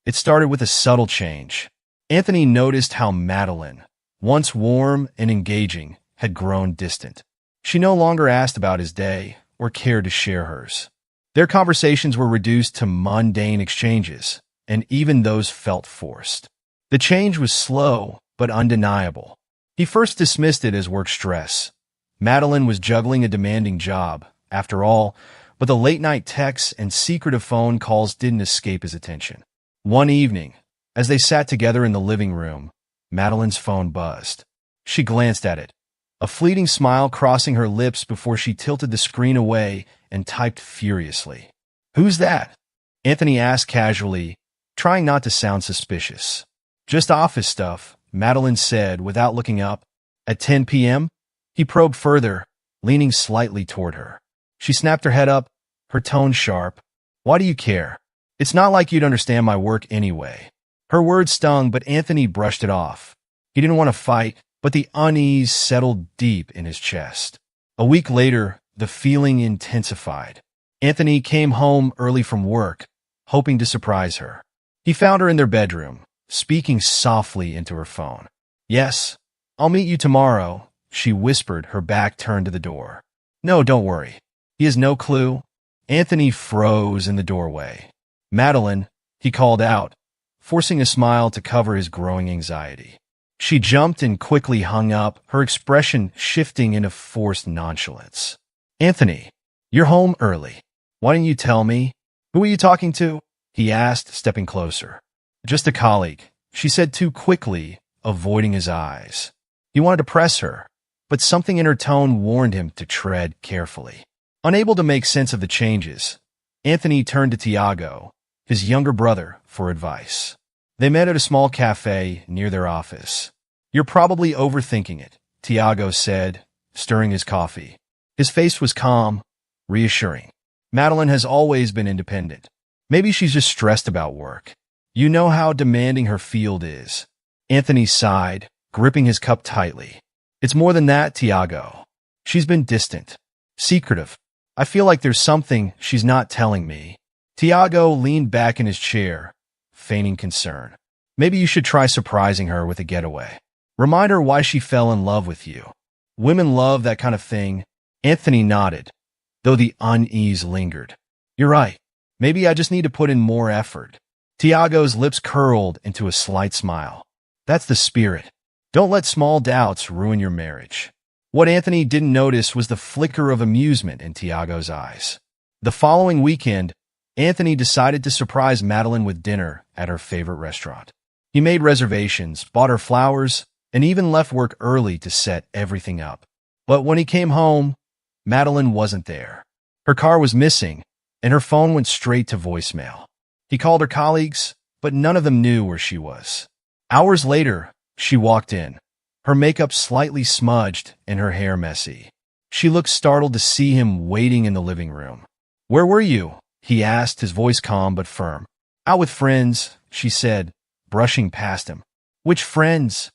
It started with a subtle change. Anthony noticed how Madeline, once warm and engaging, had grown distant. She no longer asked about his day or cared to share hers. Their conversations were reduced to mundane exchanges, and even those felt forced. The change was slow but undeniable. He first dismissed it as work stress. Madeline was juggling a demanding job, after all, but the late-night texts and secretive phone calls didn't escape his attention. One evening, as they sat together in the living room, Madeline's phone buzzed. She glanced at it, a fleeting smile crossing her lips before she tilted the screen away and typed furiously. "Who's that?" Anthony asked casually, trying not to sound suspicious. "Just office stuff," Madeline said without looking up. "At 10 p.m.? He probed further, leaning slightly toward her. She snapped her head up, her tone sharp. "Why do you care? It's not like you'd understand my work anyway." Her words stung, but Anthony brushed it off. He didn't want to fight, but the unease settled deep in his chest. A week later, the feeling intensified. Anthony came home early from work, hoping to surprise her. He found her in their bedroom, speaking softly into her phone. "Yes, I'll meet you tomorrow," she whispered, her back turned to the door. "No, don't worry. He has no clue." Anthony froze in the doorway. "Madeline," he called out, forcing a smile to cover his growing anxiety. She jumped and quickly hung up, her expression shifting into forced nonchalance. "Anthony, you're home early. Why didn't you tell me? Who are you talking to?" he asked, stepping closer. "Just a colleague," she said too quickly, avoiding his eyes. He wanted to press her, but something in her tone warned him to tread carefully. Unable to make sense of the changes, Anthony turned to Tiago, his younger brother, for advice. They met at a small cafe near their office. "You're probably overthinking it," Tiago said, stirring his coffee. His face was calm, reassuring. "Madeline has always been independent. Maybe she's just stressed about work. You know how demanding her field is." Anthony sighed, gripping his cup tightly. "It's more than that, Tiago. She's been distant, secretive. I feel like there's something she's not telling me." Tiago leaned back in his chair, feigning concern. "Maybe you should try surprising her with a getaway. Remind her why she fell in love with you. Women love that kind of thing." Anthony nodded, though the unease lingered. "You're right. Maybe I just need to put in more effort." Tiago's lips curled into a slight smile. "That's the spirit. Don't let small doubts ruin your marriage." What Anthony didn't notice was the flicker of amusement in Tiago's eyes. The following weekend, Anthony decided to surprise Madeline with dinner at her favorite restaurant. He made reservations, bought her flowers, and even left work early to set everything up. But when he came home, Madeline wasn't there. Her car was missing, and her phone went straight to voicemail. He called her colleagues, but none of them knew where she was. Hours later, she walked in, her makeup slightly smudged and her hair messy. She looked startled to see him waiting in the living room. "Where were you?" he asked, his voice calm but firm. "Out with friends," she said, brushing past him. "Which friends?"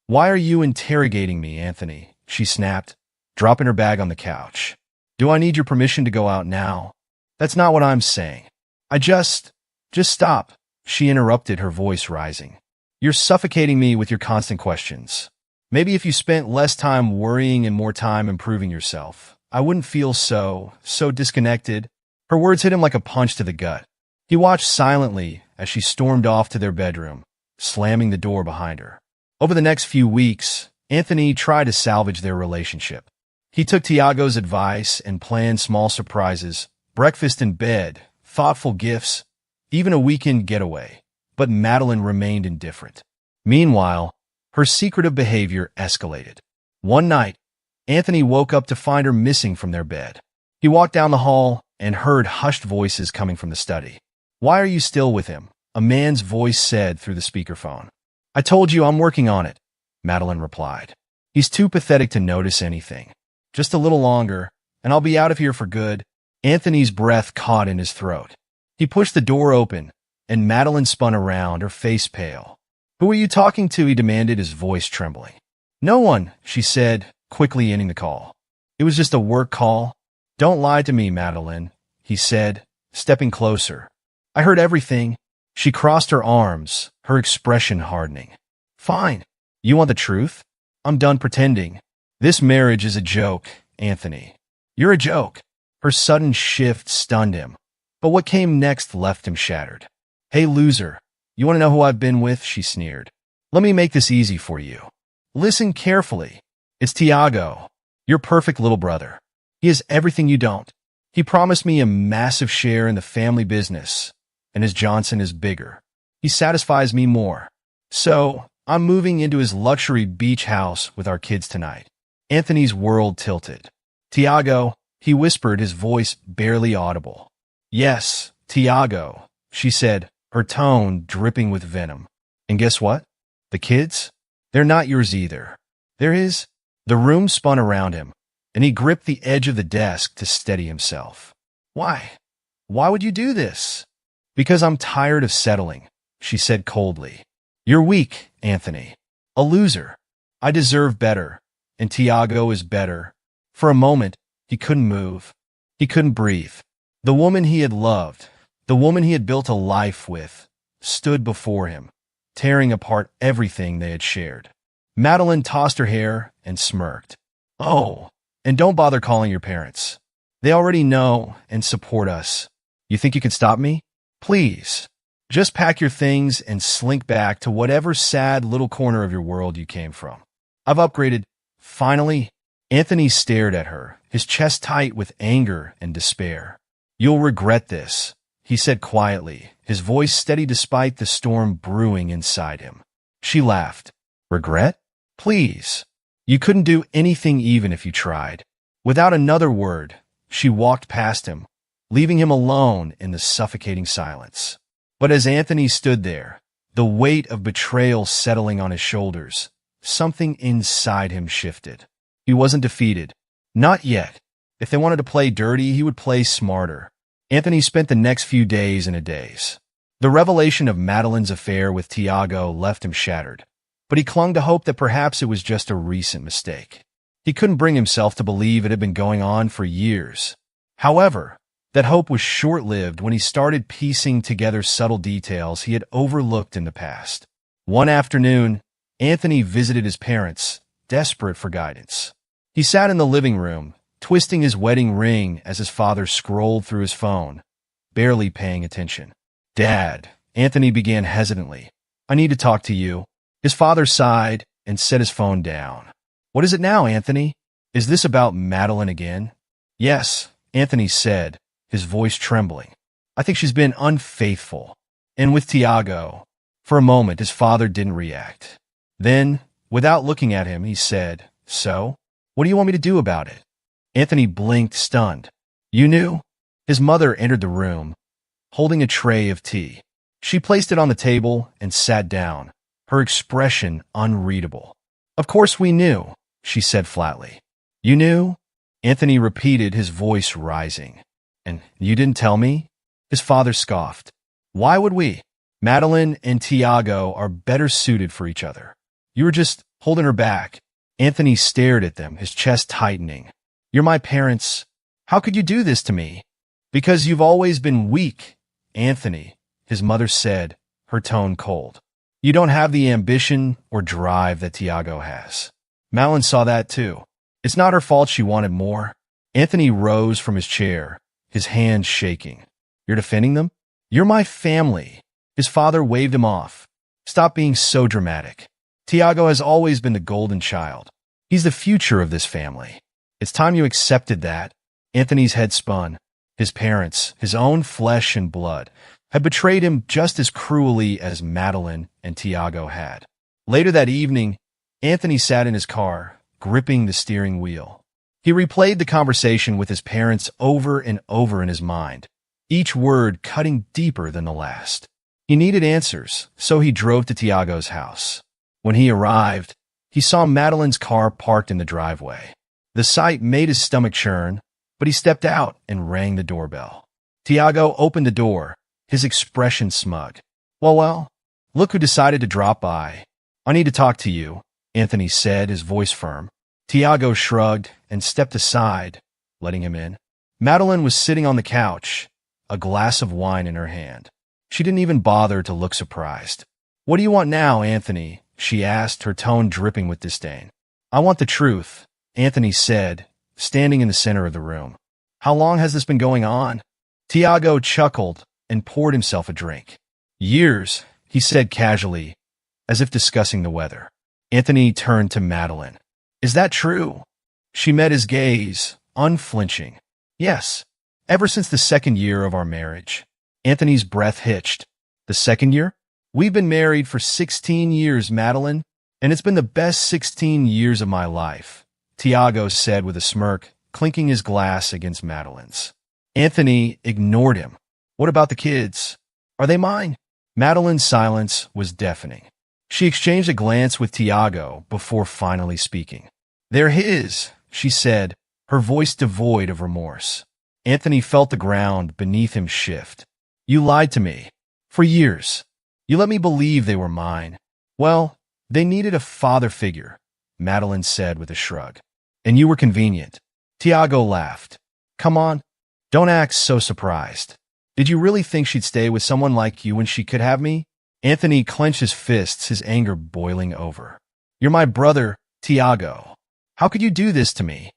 "Why are you interrogating me, Anthony?" she snapped, dropping her bag on the couch. "Do I need your permission to go out now?" "That's not what I'm saying. I just stop," she interrupted, her voice rising. "You're suffocating me with your constant questions. Maybe if you spent less time worrying and more time improving yourself, I wouldn't feel so disconnected." Her words hit him like a punch to the gut. He watched silently as she stormed off to their bedroom, slamming the door behind her. Over the next few weeks, Anthony tried to salvage their relationship. He took Tiago's advice and planned small surprises, breakfast in bed, thoughtful gifts, even a weekend getaway. But Madeline remained indifferent. Meanwhile, her secretive behavior escalated. One night, Anthony woke up to find her missing from their bed. He walked down the hall and heard hushed voices coming from the study. "Why are you still with him?" a man's voice said through the speakerphone. "I told you I'm working on it," Madeline replied. "He's too pathetic to notice anything. Just a little longer, and I'll be out of here for good." Anthony's breath caught in his throat. He pushed the door open, and Madeline spun around, her face pale. "Who are you talking to?" he demanded, his voice trembling. "No one," she said, quickly ending the call. "It was just a work call." "Don't lie to me, Madeline," he said, stepping closer. "I heard everything. She crossed her arms, her expression hardening. Fine. You want the truth? I'm done pretending. This marriage is a joke, Anthony. You're a joke. Her sudden shift stunned him, but what came next left him shattered. Hey, loser. You want to know who I've been with? She sneered. Let me make this easy for you. Listen carefully. It's Tiago, your perfect little brother. He has everything you don't. He promised me a massive share in the family business, and his Johnson is bigger. He satisfies me more. So, I'm moving into his luxury beach house with our kids tonight. Anthony's world tilted. Tiago, he whispered, his voice barely audible. Yes, Tiago, she said, her tone dripping with venom. And guess what? The kids? They're not yours either. They're his. The room spun around him, and he gripped the edge of the desk to steady himself. Why? Why would you do this? Because I'm tired of settling, she said coldly. You're weak, Anthony. A loser. I deserve better, and Tiago is better. For a moment, he couldn't move. He couldn't breathe. The woman he had loved, the woman he had built a life with, stood before him, tearing apart everything they had shared. Madeline tossed her hair and smirked. Oh, and don't bother calling your parents. They already know and support us. You think you can stop me? Please. Just pack your things and slink back to whatever sad little corner of your world you came from. I've upgraded. Finally, Anthony stared at her, his chest tight with anger and despair. You'll regret this, he said quietly, his voice steady despite the storm brewing inside him. She laughed. Regret? Please. You couldn't do anything even if you tried. Without another word, she walked past him, leaving him alone in the suffocating silence. But as Anthony stood there, the weight of betrayal settling on his shoulders, something inside him shifted. He wasn't defeated. Not yet. If they wanted to play dirty, he would play smarter. Anthony spent the next few days in a daze. The revelation of Madeline's affair with Tiago left him shattered, but he clung to hope that perhaps it was just a recent mistake. He couldn't bring himself to believe it had been going on for years. However, that hope was short-lived when he started piecing together subtle details he had overlooked in the past. One afternoon, Anthony visited his parents, desperate for guidance. He sat in the living room, twisting his wedding ring as his father scrolled through his phone, barely paying attention. Dad, Anthony began hesitantly. I need to talk to you. His father sighed and set his phone down. What is it now, Anthony? Is this about Madeline again? Yes, Anthony said, his voice trembling. I think she's been unfaithful. And with Tiago. For a moment, his father didn't react. Then, without looking at him, he said, So? What do you want me to do about it? Anthony blinked, stunned. You knew? His mother entered the room, holding a tray of tea. She placed it on the table and sat down, her expression unreadable. Of course we knew, she said flatly. You knew? Anthony repeated, his voice rising. And you didn't tell me? His father scoffed. Why would we? Madeline and Tiago are better suited for each other. You were just holding her back. Anthony stared at them, his chest tightening. You're my parents. How could you do this to me? Because you've always been weak, Anthony, his mother said, her tone cold. You don't have the ambition or drive that Tiago has. Madeline saw that too. It's not her fault she wanted more. Anthony rose from his chair, his hands shaking. You're defending them? You're my family. His father waved him off. Stop being so dramatic. Tiago has always been the golden child. He's the future of this family. It's time you accepted that. Anthony's head spun. His parents, his own flesh and blood, had betrayed him just as cruelly as Madeline and Tiago had. Later that evening, Anthony sat in his car, gripping the steering wheel. He replayed the conversation with his parents over and over in his mind, each word cutting deeper than the last. He needed answers, so he drove to Tiago's house. When he arrived, he saw Madeline's car parked in the driveway. The sight made his stomach churn, but he stepped out and rang the doorbell. Tiago opened the door, his expression smug. Well, look who decided to drop by. I need to talk to you, Anthony said, his voice firm. Tiago shrugged and stepped aside, letting him in. Madeline was sitting on the couch, a glass of wine in her hand. She didn't even bother to look surprised. "What do you want now, Anthony?" she asked, her tone dripping with disdain. "I want the truth," Anthony said, standing in the center of the room. "How long has this been going on?" Tiago chuckled and poured himself a drink. "Years," he said casually, as if discussing the weather. Anthony turned to Madeline. "Is that true?" She met his gaze, unflinching. "Yes, ever since the second year of our marriage." Anthony's breath hitched. "The second year? We've been married for 16 years, Madeline, and it's been the best 16 years of my life," Tiago said with a smirk, clinking his glass against Madeline's. Anthony ignored him. "What about the kids? Are they mine?" Madeline's silence was deafening. She exchanged a glance with Tiago before finally speaking. "They're his," she said, her voice devoid of remorse. Anthony felt the ground beneath him shift. "You lied to me. For years. You let me believe they were mine." "Well, they needed a father figure," Madeline said with a shrug. "And you were convenient." Tiago laughed. "Come on, don't act so surprised. Did you really think she'd stay with someone like you when she could have me?" Anthony clenched his fists, his anger boiling over. "You're my brother, Tiago. How could you do this to me?"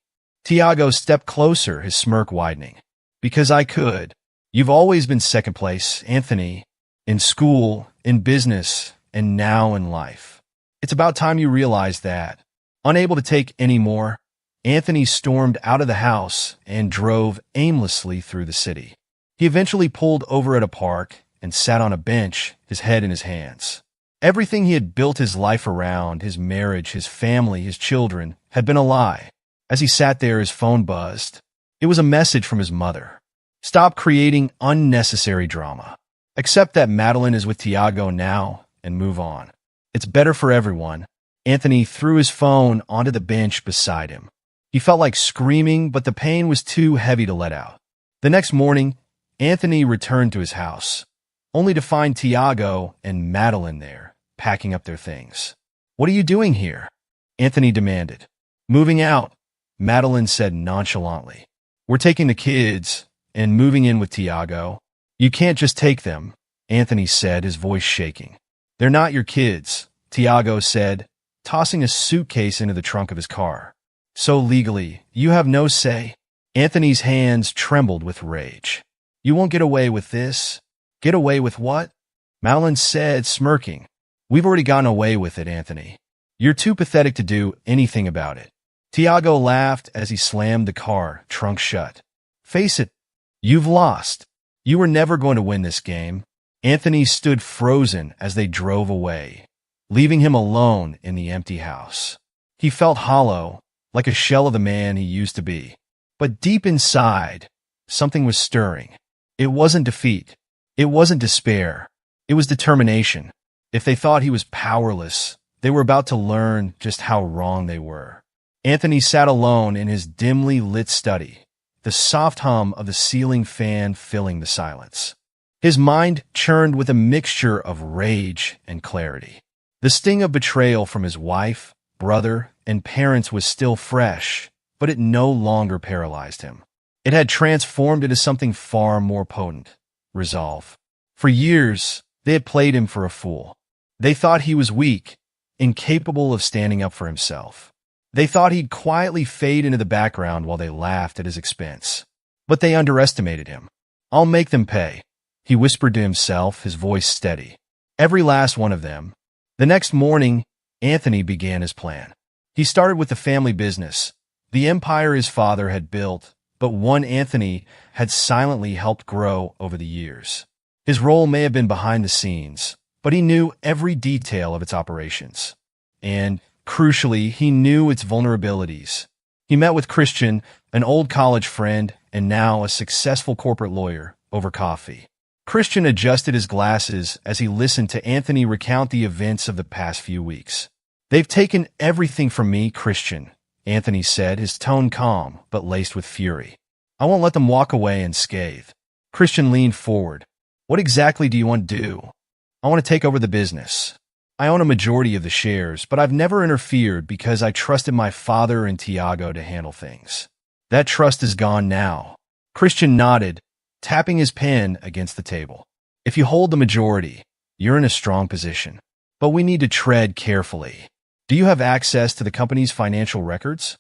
Tiago stepped closer, his smirk widening. "Because I could. You've always been second place, Anthony. In school, in business, and now in life. It's about time you realized that." Unable to take any more, Anthony stormed out of the house and drove aimlessly through the city. He eventually pulled over at a park and sat on a bench, his head in his hands. Everything he had built his life around, his marriage, his family, his children, had been a lie. As he sat there, his phone buzzed. It was a message from his mother. "Stop creating unnecessary drama. Accept that Madeline is with Tiago now and move on. It's better for everyone." Anthony threw his phone onto the bench beside him. He felt like screaming, but the pain was too heavy to let out. The next morning, Anthony returned to his house, only to find Tiago and Madeline there, packing up their things. "What are you doing here?" Anthony demanded. "Moving out," Madeline said nonchalantly. "We're taking the kids and moving in with Tiago." "You can't just take them," Anthony said, his voice shaking. "They're not your kids," Tiago said, tossing a suitcase into the trunk of his car. "So legally, you have no say." Anthony's hands trembled with rage. "You won't get away with this." "Get away with what?" Madeline said, smirking. "We've already gotten away with it, Anthony. You're too pathetic to do anything about it." Tiago laughed as he slammed the car trunk shut. "Face it, you've lost. You were never going to win this game." Anthony stood frozen as they drove away, leaving him alone in the empty house. He felt hollow, like a shell of the man he used to be. But deep inside, something was stirring. It wasn't defeat. It wasn't despair. It was determination. If they thought he was powerless, they were about to learn just how wrong they were. Anthony sat alone in his dimly lit study, the soft hum of the ceiling fan filling the silence. His mind churned with a mixture of rage and clarity. The sting of betrayal from his wife, brother, and parents was still fresh, but it no longer paralyzed him. It had transformed into something far more potent: resolve. For years, they had played him for a fool. They thought he was weak, incapable of standing up for himself. They thought he'd quietly fade into the background while they laughed at his expense. But they underestimated him. "I'll make them pay," he whispered to himself, his voice steady. "Every last one of them." The next morning, Anthony began his plan. He started with the family business, the empire his father had built, but one Anthony had silently helped grow over the years. His role may have been behind the scenes, but he knew every detail of its operations. And, crucially, he knew its vulnerabilities. He met with Christian, an old college friend and now a successful corporate lawyer, over coffee. Christian adjusted his glasses as he listened to Anthony recount the events of the past few weeks. "They've taken everything from me, Christian," Anthony said, his tone calm but laced with fury. "I won't let them walk away unscathed." Christian leaned forward. "What exactly do you want to do?" "I want to take over the business. I own a majority of the shares, but I've never interfered because I trusted my father and Tiago to handle things. That trust is gone now." Christian nodded, tapping his pen against the table. If you hold the majority, you're in a strong position. But we need to tread carefully. Do you have access to the company's financial records?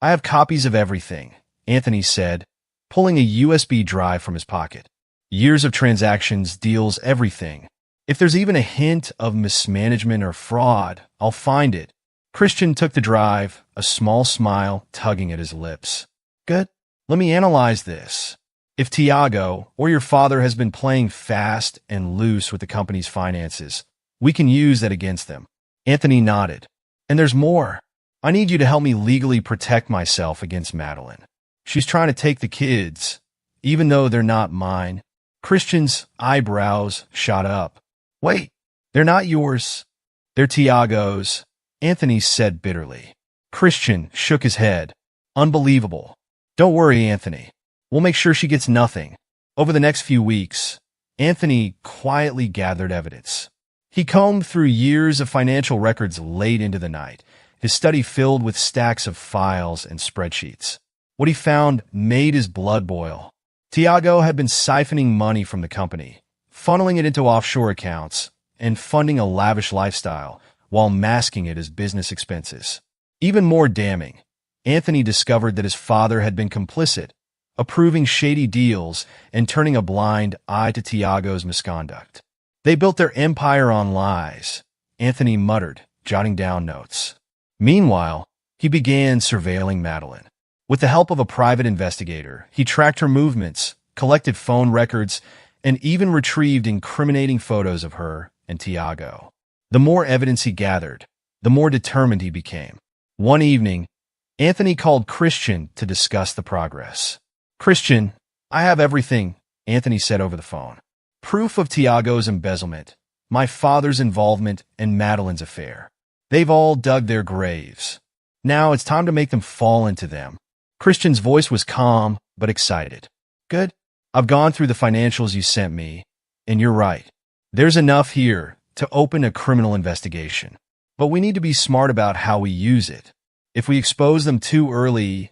I have copies of everything, Anthony said, pulling a USB drive from his pocket. Years of transactions, deals, everything. If there's even a hint of mismanagement or fraud, I'll find it. Christian took the drive, a small smile tugging at his lips. Good. Let me analyze this. If Tiago or your father has been playing fast and loose with the company's finances, we can use that against them. Anthony nodded. And there's more. I need you to help me legally protect myself against Madeline. She's trying to take the kids, even though they're not mine. Christian's eyebrows shot up. Wait, they're not yours. They're Tiago's, Anthony said bitterly. Christian shook his head. Unbelievable. Don't worry, Anthony. We'll make sure she gets nothing. Over the next few weeks, Anthony quietly gathered evidence. He combed through years of financial records late into the night, his study filled with stacks of files and spreadsheets. What he found made his blood boil. Tiago had been siphoning money from the company, funneling it into offshore accounts, and funding a lavish lifestyle while masking it as business expenses. Even more damning, Anthony discovered that his father had been complicit, approving shady deals and turning a blind eye to Tiago's misconduct. They built their empire on lies, Anthony muttered, jotting down notes. Meanwhile, he began surveilling Madeline. With the help of a private investigator, he tracked her movements, collected phone records, and even retrieved incriminating photos of her and Tiago. The more evidence he gathered, the more determined he became. One evening, Anthony called Christian to discuss the progress. Christian, I have everything, Anthony said over the phone. Proof of Tiago's embezzlement, my father's involvement, and Madeline's affair. They've all dug their graves. Now it's time to make them fall into them. Christian's voice was calm, but excited. Good. I've gone through the financials you sent me, and you're right. There's enough here to open a criminal investigation. But we need to be smart about how we use it. If we expose them too early,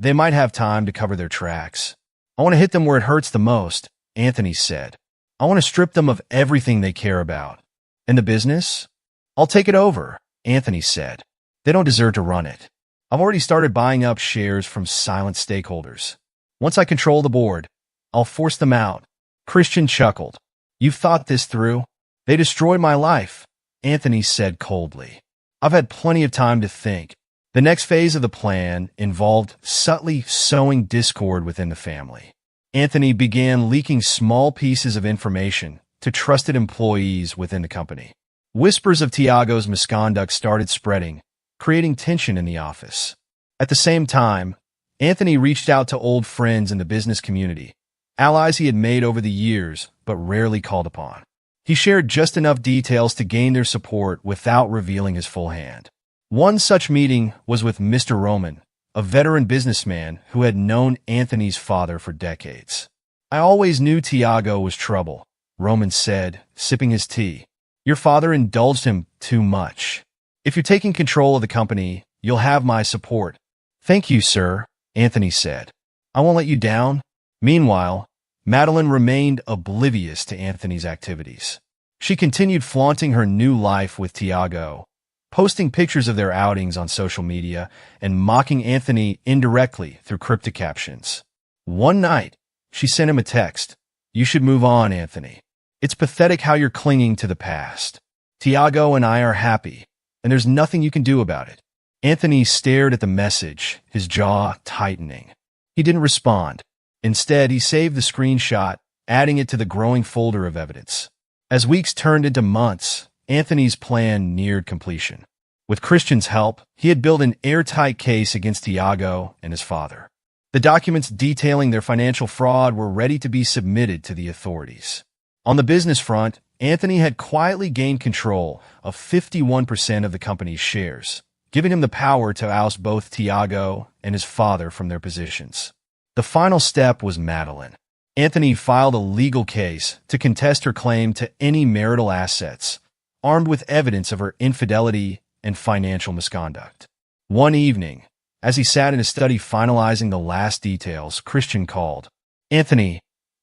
they might have time to cover their tracks. I want to hit them where it hurts the most, Anthony said. I want to strip them of everything they care about. And the business? I'll take it over, Anthony said. They don't deserve to run it. I've already started buying up shares from silent stakeholders. Once I control the board, I'll force them out. Christian chuckled. You've thought this through? They destroyed my life, Anthony said coldly. I've had plenty of time to think. The next phase of the plan involved subtly sowing discord within the family. Anthony began leaking small pieces of information to trusted employees within the company. Whispers of Tiago's misconduct started spreading, creating tension in the office. At the same time, Anthony reached out to old friends in the business community, allies he had made over the years but rarely called upon. He shared just enough details to gain their support without revealing his full hand. One such meeting was with Mr. Roman, a veteran businessman who had known Anthony's father for decades. I always knew Tiago was trouble, Roman said, sipping his tea. Your father indulged him too much. If you're taking control of the company, you'll have my support. Thank you, sir, Anthony said. I won't let you down. Meanwhile, Madeline remained oblivious to Anthony's activities. She continued flaunting her new life with Tiago, posting pictures of their outings on social media and mocking Anthony indirectly through cryptic captions. One night, she sent him a text. You should move on, Anthony. It's pathetic how you're clinging to the past. Tiago and I are happy, and there's nothing you can do about it. Anthony stared at the message, his jaw tightening. He didn't respond. Instead, he saved the screenshot, adding it to the growing folder of evidence. As weeks turned into months, Anthony's plan neared completion. With Christian's help, he had built an airtight case against Tiago and his father. The documents detailing their financial fraud were ready to be submitted to the authorities. On the business front, Anthony had quietly gained control of 51% of the company's shares, giving him the power to oust both Tiago and his father from their positions. The final step was Madeline. Anthony filed a legal case to contest her claim to any marital assets, armed with evidence of her infidelity and financial misconduct. One evening, as he sat in his study finalizing the last details, Christian called. Anthony,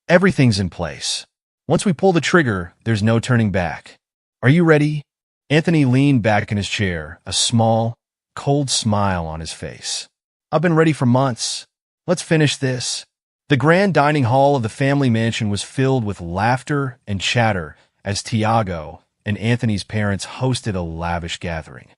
everything's in place. Once we pull the trigger, there's no turning back. Are you ready? Anthony leaned back in his chair, a small, cold smile on his face. I've been ready for months. Let's finish this. The grand dining hall of the family mansion was filled with laughter and chatter as Tiago and Anthony's parents hosted a lavish gathering.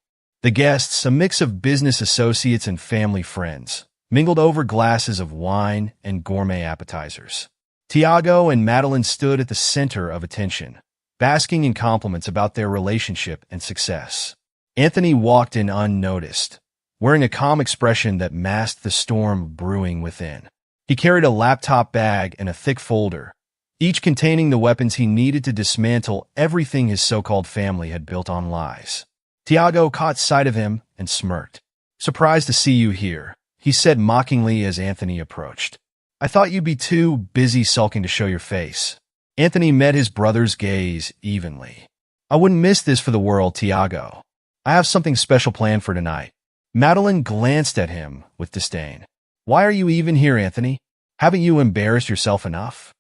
The guests, a mix of business associates and family friends, mingled over glasses of wine and gourmet appetizers. Tiago and Madeline stood at the center of attention, basking in compliments about their relationship and success. Anthony walked in unnoticed, wearing a calm expression that masked the storm brewing within. He carried a laptop bag and a thick folder, each containing the weapons he needed to dismantle everything his so-called family had built on lies. Tiago caught sight of him and smirked. "Surprised to see you here," he said mockingly as Anthony approached. "I thought you'd be too busy sulking to show your face." Anthony met his brother's gaze evenly. "I wouldn't miss this for the world, Tiago. I have something special planned for tonight." Madeline glanced at him with disdain. "Why are you even here, Anthony? Haven't you embarrassed yourself enough?"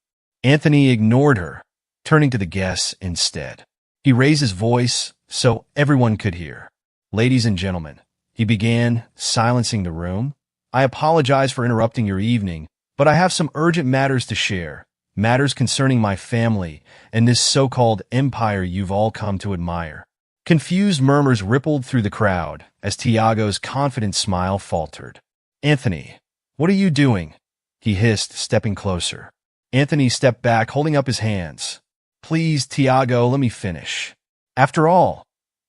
Anthony ignored her, turning to the guests instead. He raised his voice so everyone could hear. "Ladies and gentlemen," he began, silencing the room, "I apologize for interrupting your evening, but I have some urgent matters to share, matters concerning my family and this so-called empire you've all come to admire." Confused murmurs rippled through the crowd as Tiago's confident smile faltered. "Anthony, what are you doing?" he hissed, stepping closer. Anthony stepped back, holding up his hands. "Please, Tiago, let me finish. After all,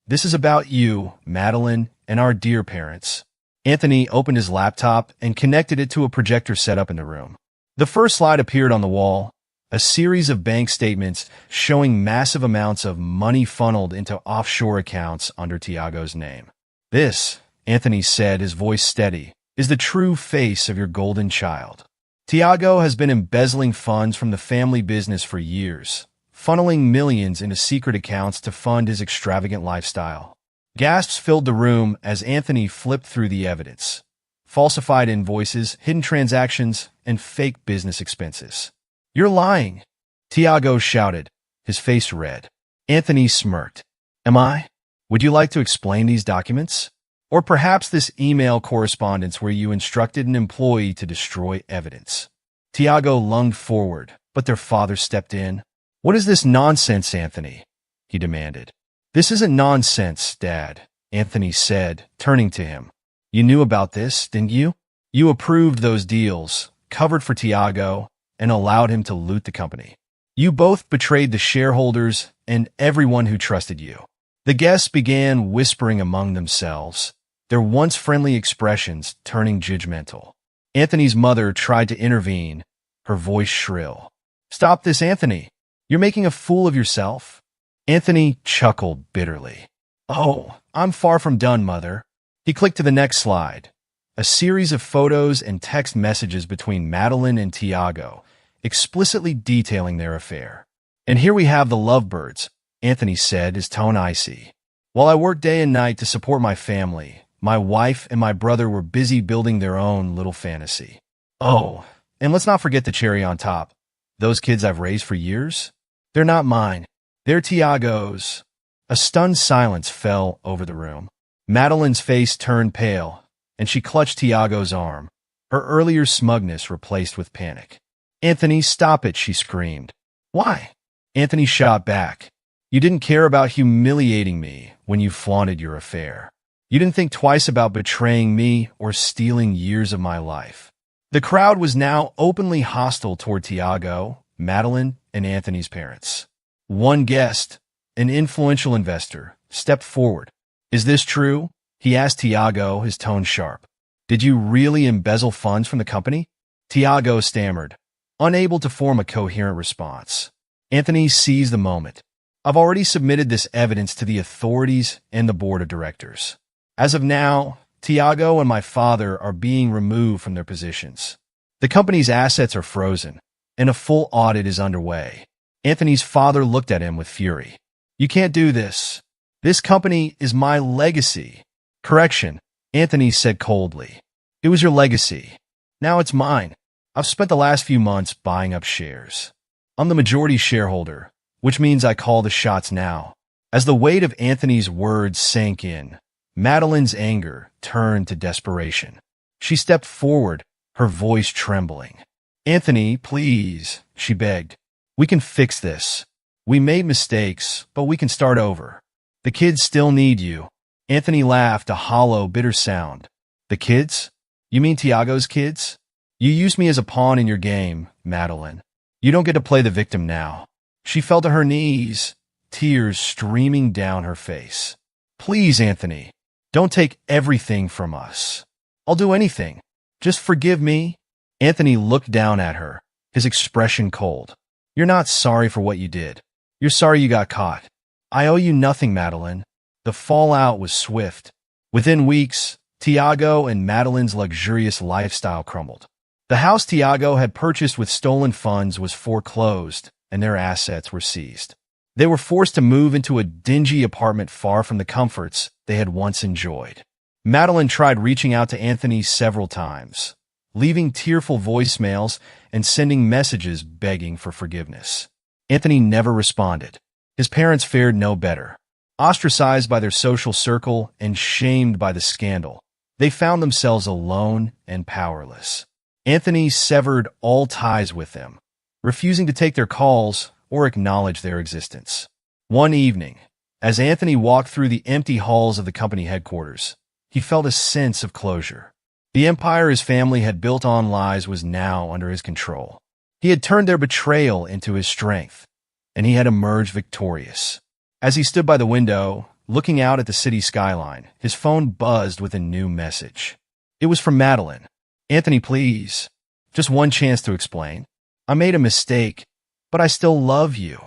this is about you, Madeline, and our dear parents." Anthony opened his laptop and connected it to a projector set up in the room. The first slide appeared on the wall, a series of bank statements showing massive amounts of money funneled into offshore accounts under Tiago's name. "This," Anthony said, his voice steady, "is the true face of your golden child. Tiago has been embezzling funds from the family business for years, funneling millions into secret accounts to fund his extravagant lifestyle." Gasps filled the room as Anthony flipped through the evidence. Falsified invoices, hidden transactions, and fake business expenses. "You're lying," Tiago shouted, his face red. Anthony smirked. "Am I? Would you like to explain these documents? Or perhaps this email correspondence where you instructed an employee to destroy evidence?" Tiago lunged forward, but their father stepped in. "What is this nonsense, Anthony?" he demanded. "This isn't nonsense, Dad," Anthony said, turning to him. "You knew about this, didn't you? You approved those deals, covered for Tiago, and allowed him to loot the company. You both betrayed the shareholders and everyone who trusted you." The guests began whispering among themselves, their once friendly expressions turning judgmental. Anthony's mother tried to intervene, her voice shrill. "Stop this, Anthony. You're making a fool of yourself." Anthony chuckled bitterly. "Oh, I'm far from done, Mother." He clicked to the next slide. A series of photos and text messages between Madeline and Tiago, explicitly detailing their affair. "And here we have the lovebirds," Anthony said, his tone icy. "While I worked day and night to support my family, my wife and my brother were busy building their own little fantasy. Oh, and let's not forget the cherry on top. Those kids I've raised for years? They're not mine. They're Tiago's." A stunned silence fell over the room. Madeline's face turned pale, and she clutched Tiago's arm, her earlier smugness replaced with panic. "Anthony, stop it," she screamed. "Why?" Anthony shot back. "You didn't care about humiliating me when you flaunted your affair. You didn't think twice about betraying me or stealing years of my life." The crowd was now openly hostile toward Tiago, Madeline, and Anthony's parents. One guest, an influential investor, stepped forward. "Is this true?" he asked Tiago, his tone sharp. "Did you really embezzle funds from the company?" Tiago stammered, unable to form a coherent response. Anthony seized the moment. "I've already submitted this evidence to the authorities and the board of directors. As of now, Tiago and my father are being removed from their positions. The company's assets are frozen, and a full audit is underway." Anthony's father looked at him with fury. "You can't do this. This company is my legacy." "Correction," Anthony said coldly. "It was your legacy. Now it's mine. I've spent the last few months buying up shares." I'm the majority shareholder, which means I call the shots now. As the weight of Anthony's words sank in, Madeline's anger turned to desperation. She stepped forward, her voice trembling. Anthony, please, she begged. We can fix this. We made mistakes, but we can start over. The kids still need you. Anthony laughed, a hollow, bitter sound. The kids? You mean Tiago's kids? You used me as a pawn in your game, Madeline. You don't get to play the victim now. She fell to her knees, tears streaming down her face. Please, Anthony, don't take everything from us. I'll do anything. Just forgive me. Anthony looked down at her, his expression cold. You're not sorry for what you did. You're sorry you got caught. I owe you nothing, Madeline. The fallout was swift. Within weeks, Tiago and Madeline's luxurious lifestyle crumbled. The house Tiago had purchased with stolen funds was foreclosed, and their assets were seized. They were forced to move into a dingy apartment far from the comforts they had once enjoyed. Madeline tried reaching out to Anthony several times, leaving tearful voicemails and sending messages begging for forgiveness. Anthony never responded. His parents fared no better. Ostracized by their social circle and shamed by the scandal, they found themselves alone and powerless. Anthony severed all ties with them, refusing to take their calls or acknowledge their existence. One evening, as Anthony walked through the empty halls of the company headquarters, he felt a sense of closure. The empire his family had built on lies was now under his control. He had turned their betrayal into his strength, and he had emerged victorious. As he stood by the window, looking out at the city skyline, his phone buzzed with a new message. It was from Madeline. Anthony, please. Just one chance to explain. I made a mistake, but I still love you.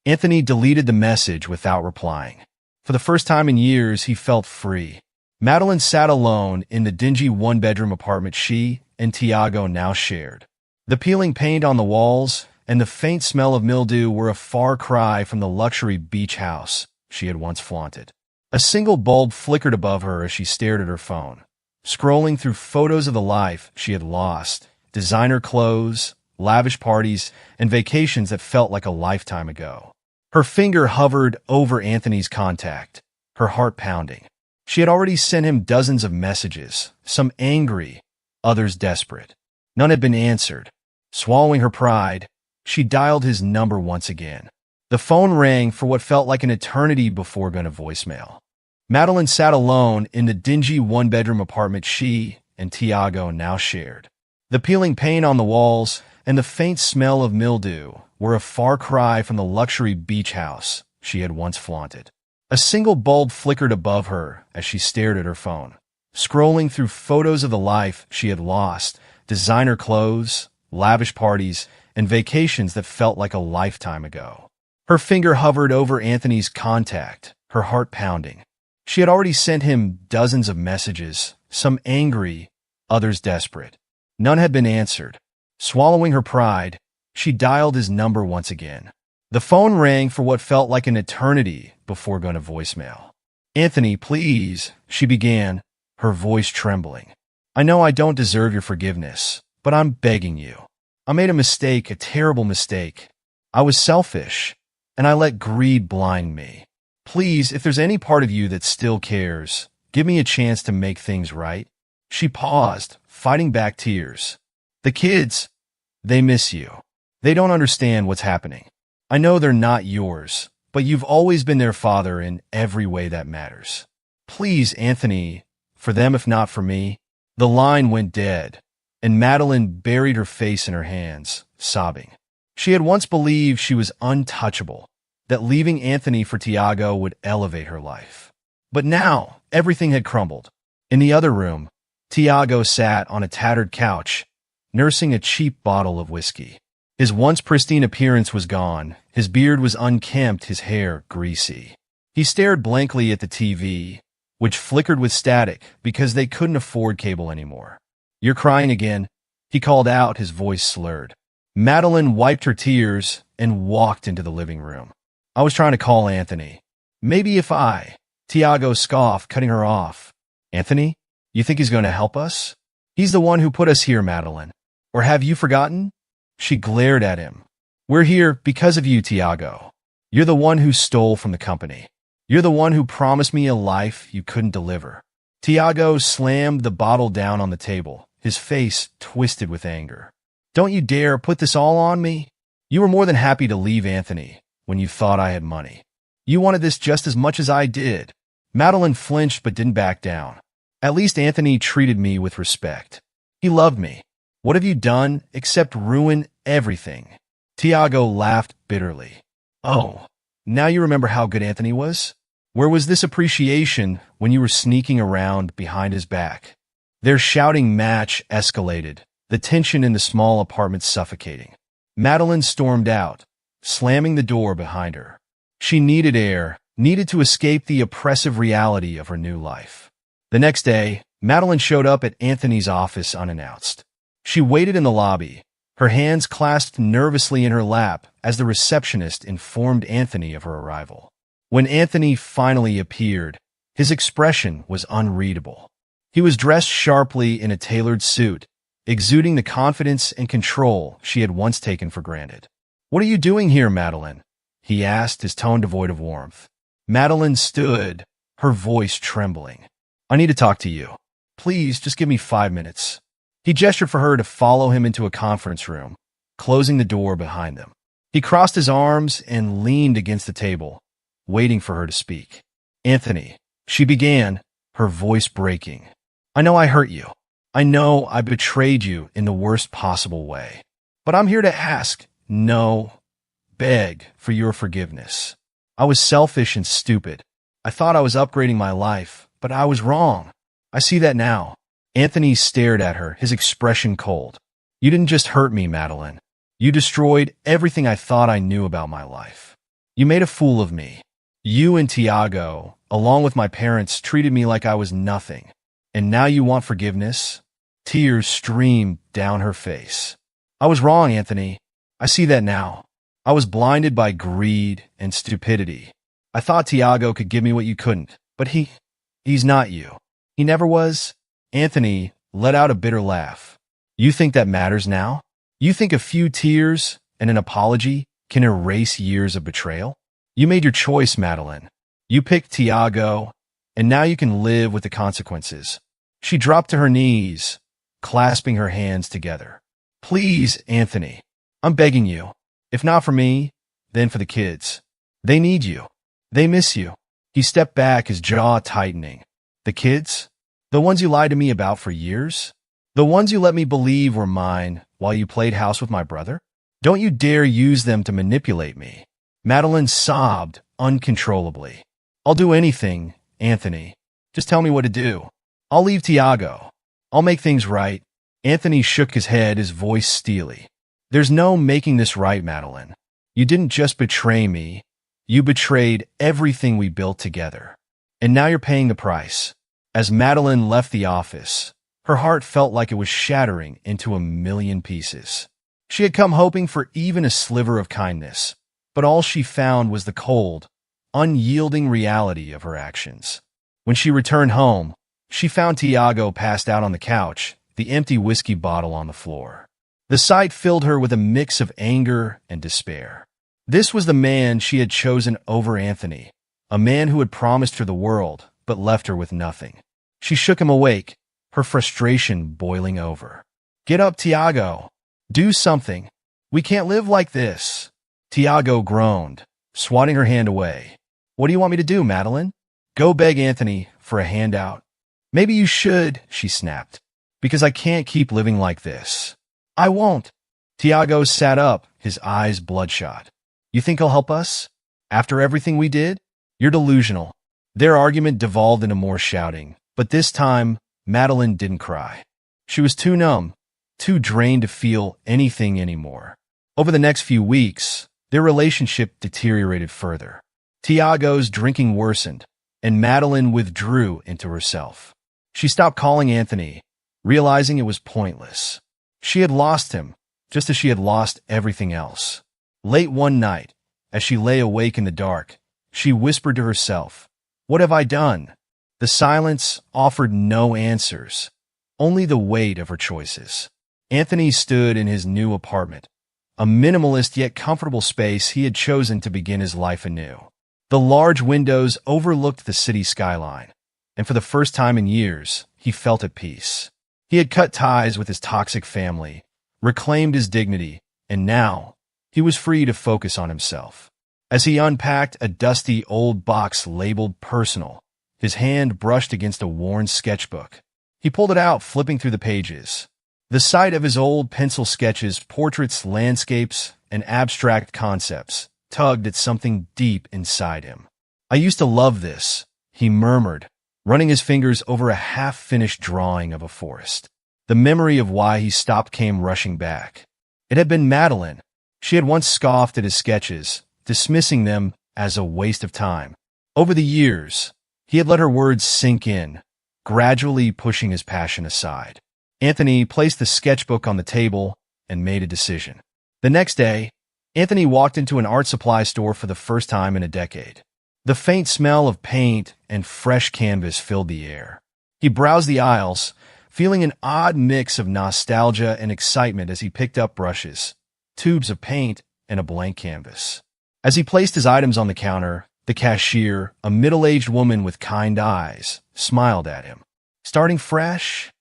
Anthony deleted the message without replying. For the first time in years, he felt free. Madeline sat alone in the dingy one-bedroom apartment she and Tiago now shared. The peeling paint on the walls and the faint smell of mildew were a far cry from the luxury beach house she had once flaunted. A single bulb flickered above her as she stared at her phone, scrolling through photos of the life she had lost, designer clothes, lavish parties, and vacations that felt like a lifetime ago. Her finger hovered over Anthony's contact, her heart pounding. She had already sent him dozens of messages, some angry, others desperate. None had been answered. Swallowing her pride, she dialed his number once again. The phone rang for what felt like an eternity before going to voicemail. Madeline sat alone in the dingy one-bedroom apartment she and Tiago now shared. The peeling paint on the walls and the faint smell of mildew were a far cry from the luxury beach house she had once flaunted. A single bulb flickered above her as she stared at her phone, scrolling through photos of the life she had lost, designer clothes, lavish parties, and vacations that felt like a lifetime ago. Her finger hovered over Anthony's contact, her heart pounding. She had already sent him dozens of messages, some angry, others desperate. None had been answered. Swallowing her pride, she dialed his number once again. The phone rang for what felt like an eternity before going to voicemail. Anthony, please, she began, her voice trembling. I know I don't deserve your forgiveness, but I'm begging you. I made a mistake, a terrible mistake. I was selfish, and I let greed blind me. Please, if there's any part of you that still cares, give me a chance to make things right. She paused, fighting back tears. The kids, they miss you. They don't understand what's happening. I know they're not yours, but you've always been their father in every way that matters. Please, Anthony, for them if not for me. The line went dead, and Madeline buried her face in her hands, sobbing. She had once believed she was untouchable, that leaving Anthony for Tiago would elevate her life. But now, everything had crumbled. In the other room, Tiago sat on a tattered couch, nursing a cheap bottle of whiskey. His once pristine appearance was gone, his beard was unkempt, his hair greasy. He stared blankly at the TV, which flickered with static because they couldn't afford cable anymore. You're crying again, he called out, his voice slurred. Madeline wiped her tears and walked into the living room. I was trying to call Anthony. Maybe if Tiago scoffed, cutting her off. Anthony? You think he's going to help us? He's the one who put us here, Madeline. Or have you forgotten? She glared at him, We're here because of you, Tiago. You're the one who stole from the company. You're the one who promised me a life you couldn't deliver. Tiago slammed the bottle down on the table, his face twisted with anger. Don't you dare put this all on me. You were more than happy to leave Anthony when you thought I had money. You wanted this just as much as I did. Madeline flinched but didn't back down. At least Anthony treated me with respect. He loved me. What have you done except ruin everything? Tiago laughed bitterly. Oh, now you remember how good Anthony was? Where was this appreciation when you were sneaking around behind his back? Their shouting match escalated, the tension in the small apartment suffocating. Madeline stormed out, slamming the door behind her. She needed air, needed to escape the oppressive reality of her new life. The next day, Madeline showed up at Anthony's office unannounced. She waited in the lobby, her hands clasped nervously in her lap as the receptionist informed Anthony of her arrival. When Anthony finally appeared, his expression was unreadable. He was dressed sharply in a tailored suit, exuding the confidence and control she had once taken for granted. "What are you doing here, Madeline?" he asked, his tone devoid of warmth. Madeline stood, her voice trembling. "I need to talk to you. Please, just give me 5 minutes." He gestured for her to follow him into a conference room, closing the door behind them. He crossed his arms and leaned against the table, waiting for her to speak. "Anthony," she began, her voice breaking. "I know I hurt you. I know I betrayed you in the worst possible way. But I'm here to ask, no, beg for your forgiveness. I was selfish and stupid. I thought I was upgrading my life, but I was wrong. I see that now." Anthony stared at her, his expression cold. "You didn't just hurt me, Madeline. You destroyed everything I thought I knew about my life. You made a fool of me. You and Tiago, along with my parents, treated me like I was nothing. And now you want forgiveness?" Tears streamed down her face. "I was wrong, Anthony. I see that now. I was blinded by greed and stupidity. I thought Tiago could give me what you couldn't, but he's not you. He never was." Anthony let out a bitter laugh. "You think that matters now? You think a few tears and an apology can erase years of betrayal? You made your choice, Madeline. You picked Tiago, and now you can live with the consequences." She dropped to her knees, clasping her hands together. "Please, Anthony, I'm begging you. If not for me, then for the kids. They need you. They miss you." He stepped back, his jaw tightening. "The kids? The ones you lied to me about for years? The ones you let me believe were mine while you played house with my brother? Don't you dare use them to manipulate me." Madeline sobbed uncontrollably. "I'll do anything, Anthony. Just tell me what to do. I'll leave Tiago. I'll make things right." Anthony shook his head, his voice steely. "There's no making this right, Madeline. You didn't just betray me. You betrayed everything we built together. And now you're paying the price." As Madeline left the office, her heart felt like it was shattering into a million pieces. She had come hoping for even a sliver of kindness, but all she found was the cold, unyielding reality of her actions. When she returned home, she found Tiago passed out on the couch, the empty whiskey bottle on the floor. The sight filled her with a mix of anger and despair. This was the man she had chosen over Anthony, a man who had promised her the world but left her with nothing. She shook him awake, her frustration boiling over. "Get up, Tiago. Do something. We can't live like this." Tiago groaned, swatting her hand away. "What do you want me to do, Madeline? Go beg Anthony for a handout." "Maybe you should," she snapped, "because I can't keep living like this." "I won't." Tiago sat up, his eyes bloodshot. "You think he'll help us? After everything we did? You're delusional." Their argument devolved into more shouting, but this time, Madeline didn't cry. She was too numb, too drained to feel anything anymore. Over the next few weeks, their relationship deteriorated further. Tiago's drinking worsened, and Madeline withdrew into herself. She stopped calling Anthony, realizing it was pointless. She had lost him, just as she had lost everything else. Late one night, as she lay awake in the dark, she whispered to herself, "What have I done?" The silence offered no answers, only the weight of her choices. Anthony stood in his new apartment, a minimalist yet comfortable space he had chosen to begin his life anew. The large windows overlooked the city skyline, and for the first time in years, he felt at peace. He had cut ties with his toxic family, reclaimed his dignity, and now he was free to focus on himself. As he unpacked a dusty old box labeled personal, his hand brushed against a worn sketchbook. He pulled it out, flipping through the pages. The sight of his old pencil sketches, portraits, landscapes, and abstract concepts tugged at something deep inside him. "I used to love this," he murmured, running his fingers over a half-finished drawing of a forest. The memory of why he stopped came rushing back. It had been Madeline. She had once scoffed at his sketches, dismissing them as a waste of time. Over the years, he had let her words sink in, gradually pushing his passion aside. Anthony placed the sketchbook on the table and made a decision. The next day, Anthony walked into an art supply store for the first time in a decade. The faint smell of paint and fresh canvas filled the air. He browsed the aisles, feeling an odd mix of nostalgia and excitement as he picked up brushes, tubes of paint, and a blank canvas. As he placed his items on the counter, the cashier, a middle-aged woman with kind eyes, smiled at him. "Starting fresh?"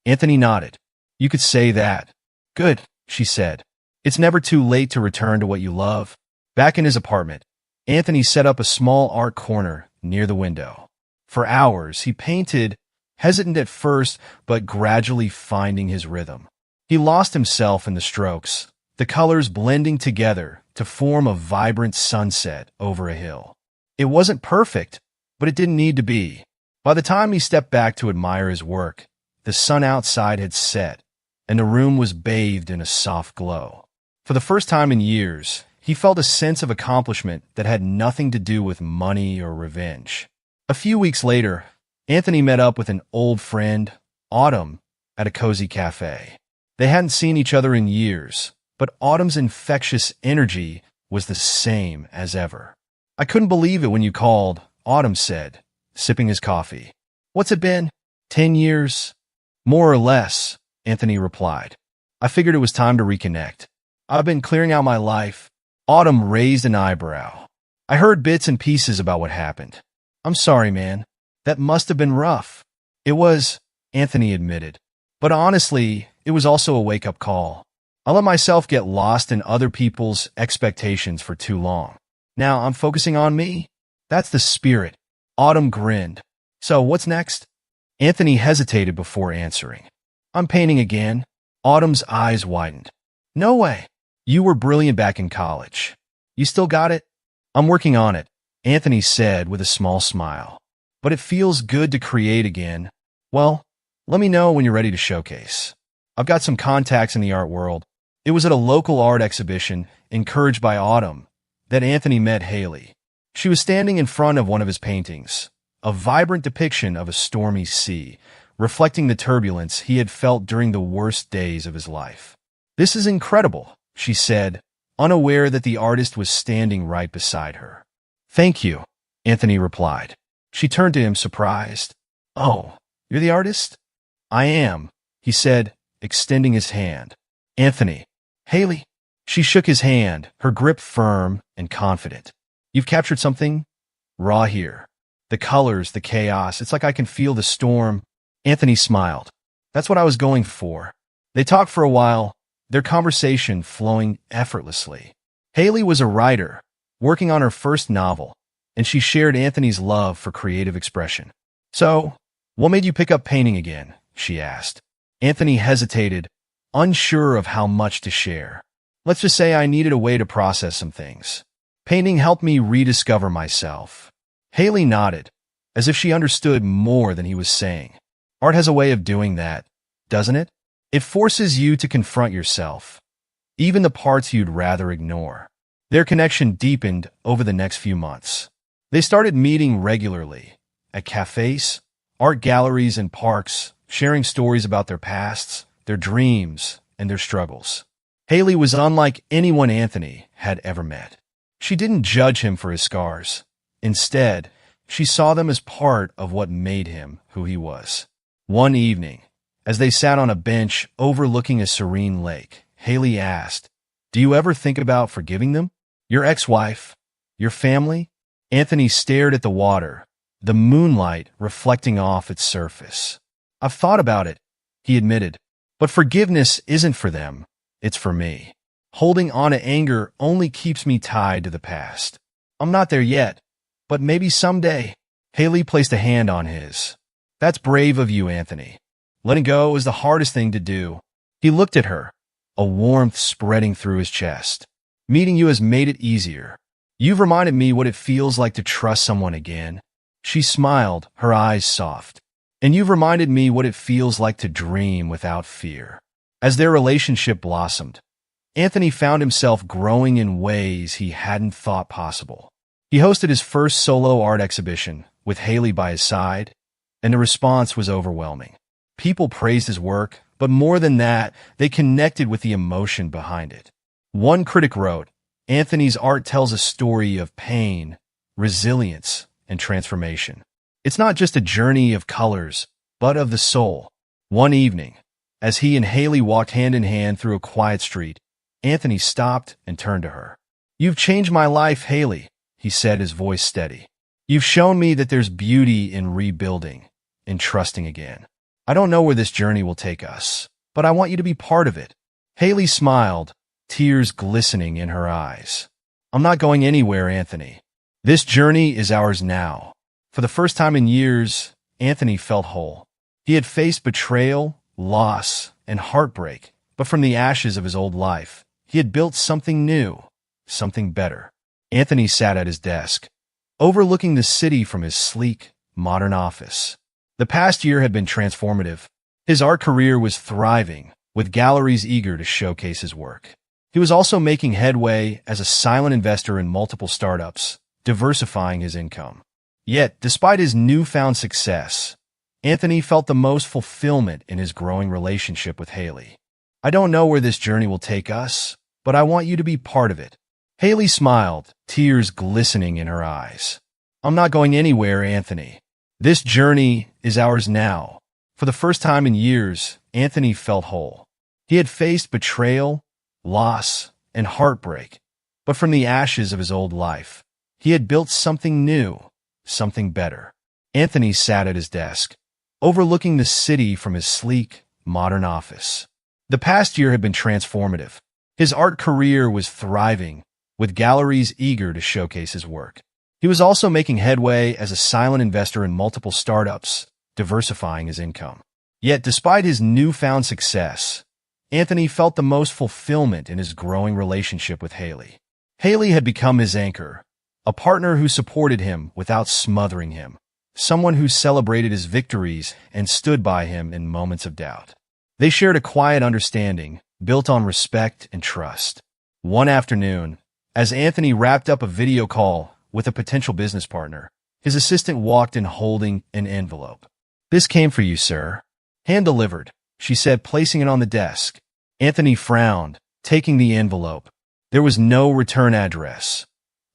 Anthony nodded. "You could say that." "Good," she said. "It's never too late to return to what you love." Back in his apartment, Anthony set up a small art corner near the window. For hours, he painted, hesitant at first, but gradually finding his rhythm. He lost himself in the strokes, the colors blending together to form a vibrant sunset over a hill. It wasn't perfect, but it didn't need to be. By the time he stepped back to admire his work, the sun outside had set, and the room was bathed in a soft glow. For the first time in years, he felt a sense of accomplishment that had nothing to do with money or revenge. A few weeks later, Anthony met up with an old friend, Autumn, at a cozy cafe. They hadn't seen each other in years, but Autumn's infectious energy was the same as ever. "I couldn't believe it when you called," Autumn said, sipping his coffee. "What's it been? 10 years?" "More or less," Anthony replied. "I figured it was time to reconnect. I've been clearing out my life." Autumn raised an eyebrow. "I heard bits and pieces about what happened. I'm sorry, man. That must have been rough." "It was," Anthony admitted. "But honestly, it was also a wake-up call. I let myself get lost in other people's expectations for too long. Now I'm focusing on me." "That's the spirit." Autumn grinned. "So what's next?" Anthony hesitated before answering. "I'm painting again." Autumn's eyes widened. "No way. You were brilliant back in college. You still got it?" "I'm working on it," Anthony said with a small smile. "But it feels good to create again. Well, let me know when you're ready to showcase. I've got some contacts in the art world." It was at a local art exhibition, encouraged by Autumn, that Anthony met Haley. She was standing in front of one of his paintings, a vibrant depiction of a stormy sea, reflecting the turbulence he had felt during the worst days of his life. "This is incredible," she said, unaware that the artist was standing right beside her. "Thank you," Anthony replied. She turned to him, surprised. "Oh, you're the artist?" "I am," he said, extending his hand. "Anthony." "Haley." She shook his hand, her grip firm and confident. "You've captured something raw here. The colors, the chaos, it's like I can feel the storm." Anthony smiled. "That's what I was going for." They talked for a while, their conversation flowing effortlessly. Haley was a writer, working on her first novel, and she shared Anthony's love for creative expression. "So, what made you pick up painting again?" she asked. Anthony hesitated, unsure of how much to share. "Let's just say I needed a way to process some things. Painting helped me rediscover myself." Haley nodded, as if she understood more than he was saying. "Art has a way of doing that, doesn't it? It forces you to confront yourself, even the parts you'd rather ignore." Their connection deepened over the next few months. They started meeting regularly, at cafes, art galleries, and parks, sharing stories about their pasts, their dreams, and their struggles. Haley was unlike anyone Anthony had ever met. She didn't judge him for his scars. Instead, she saw them as part of what made him who he was. One evening, as they sat on a bench overlooking a serene lake, Haley asked, Do you ever think about forgiving them? Your ex-wife? Your family? Anthony stared at the water, the moonlight reflecting off its surface. I've thought about it, he admitted. But forgiveness isn't for them. It's for me. Holding on to anger only keeps me tied to the past. I'm not there yet, but maybe someday. Haley placed a hand on his. That's brave of you, Anthony. Letting go is the hardest thing to do. He looked at her, a warmth spreading through his chest. Meeting you has made it easier. You've reminded me what it feels like to trust someone again. She smiled, her eyes soft. And you've reminded me what it feels like to dream without fear. As their relationship blossomed, Anthony found himself growing in ways he hadn't thought possible. He hosted his first solo art exhibition with Haley by his side, and the response was overwhelming. People praised his work, but more than that, they connected with the emotion behind it. One critic wrote, Anthony's art tells a story of pain, resilience, and transformation. It's not just a journey of colors, but of the soul. One evening, as he and Haley walked hand in hand through a quiet street, Anthony stopped and turned to her. You've changed my life, Haley, he said, his voice steady. You've shown me that there's beauty in rebuilding, in trusting again. I don't know where this journey will take us, but I want you to be part of it. Haley smiled, tears glistening in her eyes. I'm not going anywhere, Anthony. This journey is ours now. For the first time in years, Anthony felt whole. He had faced betrayal, loss, and heartbreak, but from the ashes of his old life, he had built something new, something better. Anthony sat at his desk, overlooking the city from his sleek, modern office. The past year had been transformative. His art career was thriving, with galleries eager to showcase his work. He was also making headway as a silent investor in multiple startups, diversifying his income. Yet, despite his newfound success, Anthony felt the most fulfillment in his growing relationship with Haley. I don't know where this journey will take us, but I want you to be part of it. Haley smiled, tears glistening in her eyes. I'm not going anywhere, Anthony. This journey is ours now. For the first time in years, Anthony felt whole. He had faced betrayal, loss, and heartbreak, but from the ashes of his old life, he had built something new, something better. Anthony sat at his desk, overlooking the city from his sleek, modern office. The past year had been transformative. His art career was thriving, with galleries eager to showcase his work. He was also making headway as a silent investor in multiple startups, diversifying his income. Yet, despite his newfound success, Anthony felt the most fulfillment in his growing relationship with Haley. Haley had become his anchor, a partner who supported him without smothering him, someone who celebrated his victories and stood by him in moments of doubt. They shared a quiet understanding, built on respect and trust. One afternoon, as Anthony wrapped up a video call with a potential business partner, his assistant walked in holding an envelope. This came for you, sir. Hand-delivered, she said, placing it on the desk. Anthony frowned, taking the envelope. There was no return address.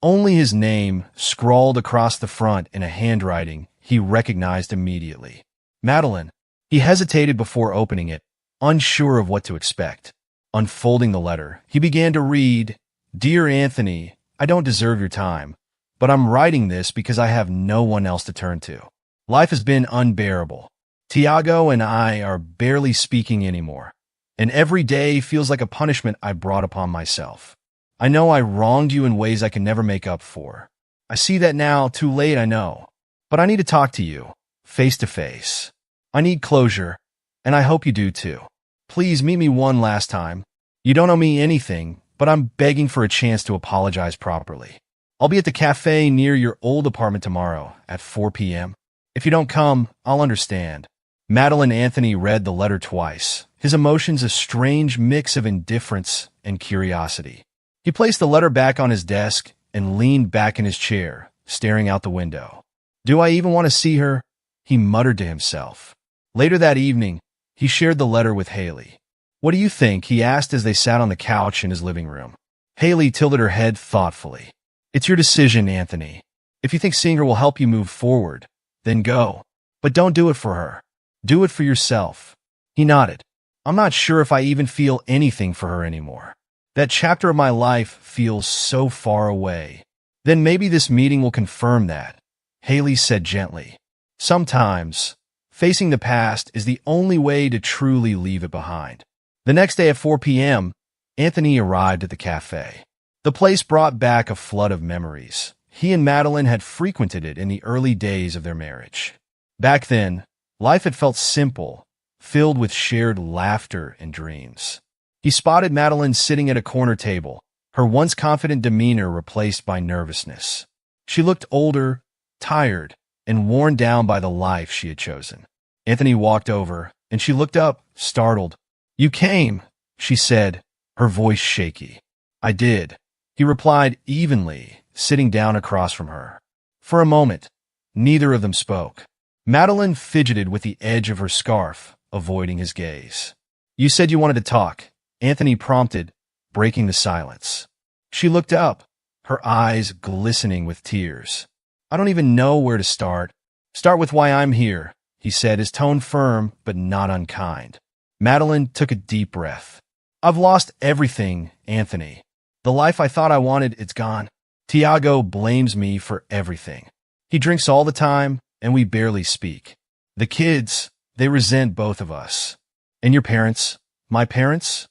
Only his name, scrawled across the front in a handwriting he recognized immediately. Madeline. He hesitated before opening it, unsure of what to expect. Unfolding the letter, he began to read, Dear Anthony, I don't deserve your time, but I'm writing this because I have no one else to turn to. Life has been unbearable. Tiago and I are barely speaking anymore, and every day feels like a punishment I brought upon myself. I know I wronged you in ways I can never make up for. I see that now, too late, I know. But I need to talk to you, face to face. I need closure, and I hope you do too. Please meet me one last time. You don't owe me anything, but I'm begging for a chance to apologize properly. I'll be at the cafe near your old apartment tomorrow at 4 p.m. If you don't come, I'll understand. Madeline. Anthony read the letter twice, his emotions a strange mix of indifference and curiosity. He placed the letter back on his desk and leaned back in his chair, staring out the window. Do I even want to see her? He muttered to himself. Later that evening, he shared the letter with Haley. What do you think? He asked as they sat on the couch in his living room. Haley tilted her head thoughtfully. It's your decision, Anthony. If you think seeing her will help you move forward, then go. But don't do it for her. Do it for yourself. He nodded. I'm not sure if I even feel anything for her anymore. That chapter of my life feels so far away. Then maybe this meeting will confirm that, Haley said gently. Sometimes, facing the past is the only way to truly leave it behind. The next day at 4 p.m., Anthony arrived at the cafe. The place brought back a flood of memories. He and Madeline had frequented it in the early days of their marriage. Back then, life had felt simple, filled with shared laughter and dreams. He spotted Madeline sitting at a corner table, her once confident demeanor replaced by nervousness. She looked older, tired, and worn down by the life she had chosen. Anthony walked over, and she looked up, startled. "You came," she said, her voice shaky. "I did," he replied evenly, sitting down across from her. For a moment, neither of them spoke. Madeline fidgeted with the edge of her scarf, avoiding his gaze. "You said you wanted to talk," Anthony prompted, breaking the silence. She looked up, her eyes glistening with tears. "I don't even know where to start." "Start with why I'm here," he said, his tone firm but not unkind. Madeline took a deep breath. "I've lost everything, Anthony. The life I thought I wanted, it's gone. Tiago blames me for everything. He drinks all the time, and we barely speak. The kids, they resent both of us. And your parents? My parents?"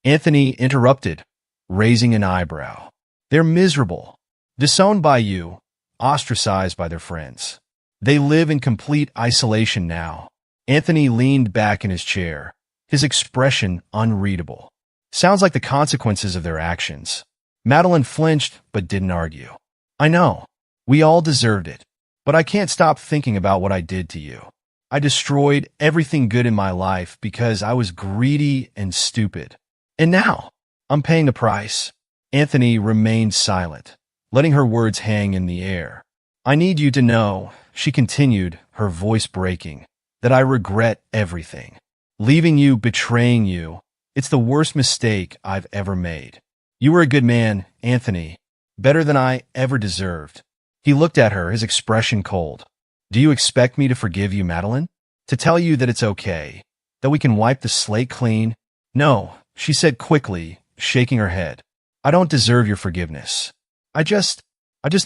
Anthony interrupted, raising an eyebrow. "They're miserable, disowned by you, ostracized by their friends. They live in complete isolation now." Anthony leaned back in his chair, his expression unreadable. "Sounds like the consequences of their actions." Madeline flinched but didn't argue. "I know. We all deserved it. But I can't stop thinking about what I did to you. I destroyed everything good in my life because I was greedy and stupid. And now, I'm paying the price." Anthony remained silent, letting her words hang in the air. "I need you to know," she continued, her voice breaking, "that I regret everything. Leaving you, betraying you, it's the worst mistake I've ever made. You were a good man, Anthony, better than I ever deserved." He looked at her, his expression cold. "Do you expect me to forgive you, Madeline? To tell you that it's okay, that we can wipe the slate clean?" "No," she said quickly, shaking her head. "I don't deserve your forgiveness. I just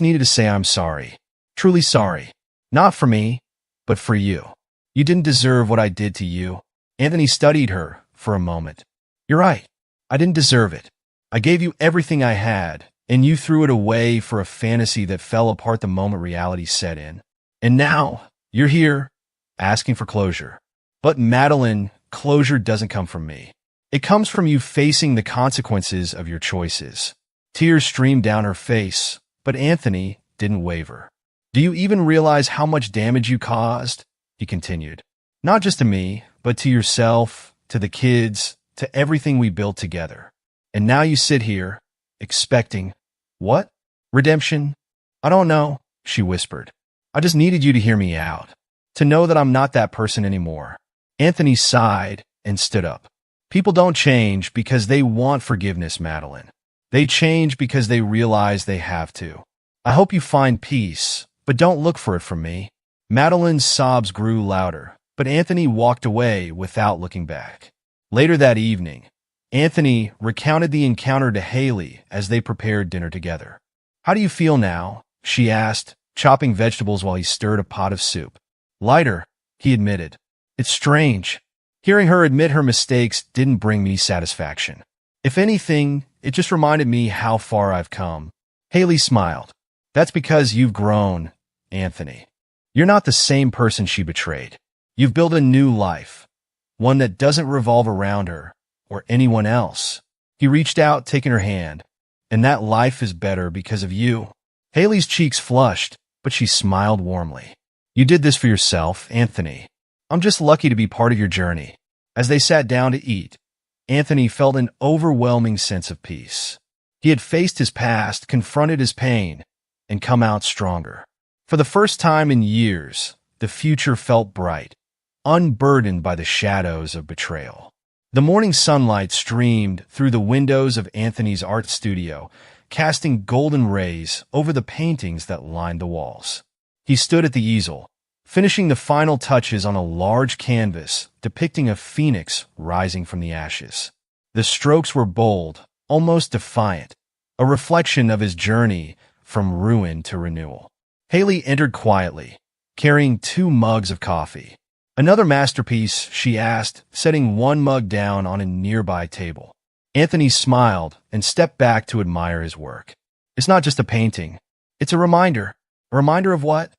needed to say I'm sorry. Truly sorry. Not for me, but for you. You didn't deserve what I did to you." Anthony studied her for a moment. "You're right. I didn't deserve it. I gave you everything I had, and you threw it away for a fantasy that fell apart the moment reality set in. And now, you're here, asking for closure. But Madeline, closure doesn't come from me. It comes from you facing the consequences of your choices." Tears streamed down her face, but Anthony didn't waver. "Do you even realize how much damage you caused?" he continued. "Not just to me, but to yourself, to the kids, to everything we built together. And now you sit here, expecting, what? Redemption? I don't know," she whispered. "I just needed you to hear me out, to know that I'm not that person anymore." Anthony sighed and stood up. "People don't change because they want forgiveness, Madeline. They change because they realize they have to. I hope you find peace, but don't look for it from me." Madeline's sobs grew louder, but Anthony walked away without looking back. Later that evening, Anthony recounted the encounter to Haley as they prepared dinner together. "How do you feel now?" she asked, chopping vegetables while he stirred a pot of soup. "Lighter," he admitted. "It's strange. Hearing her admit her mistakes didn't bring me satisfaction. If anything, it just reminded me how far I've come." Haley smiled. "That's because you've grown, Anthony. You're not the same person she betrayed. You've built a new life, one that doesn't revolve around her or anyone else." He reached out, taking her hand. "And that life is better because of you." Haley's cheeks flushed, but she smiled warmly. "You did this for yourself, Anthony. I'm just lucky to be part of your journey." As they sat down to eat, Anthony felt an overwhelming sense of peace. He had faced his past, confronted his pain, and come out stronger. For the first time in years, the future felt bright, unburdened by the shadows of betrayal. The morning sunlight streamed through the windows of Anthony's art studio, casting golden rays over the paintings that lined the walls. He stood at the easel, finishing the final touches on a large canvas depicting a phoenix rising from the ashes. The strokes were bold, almost defiant, a reflection of his journey from ruin to renewal. Haley entered quietly, carrying 2 mugs of coffee. "Another masterpiece?" she asked, setting one mug down on a nearby table. Anthony smiled and stepped back to admire his work. "It's not just a painting. It's a reminder. A reminder of what?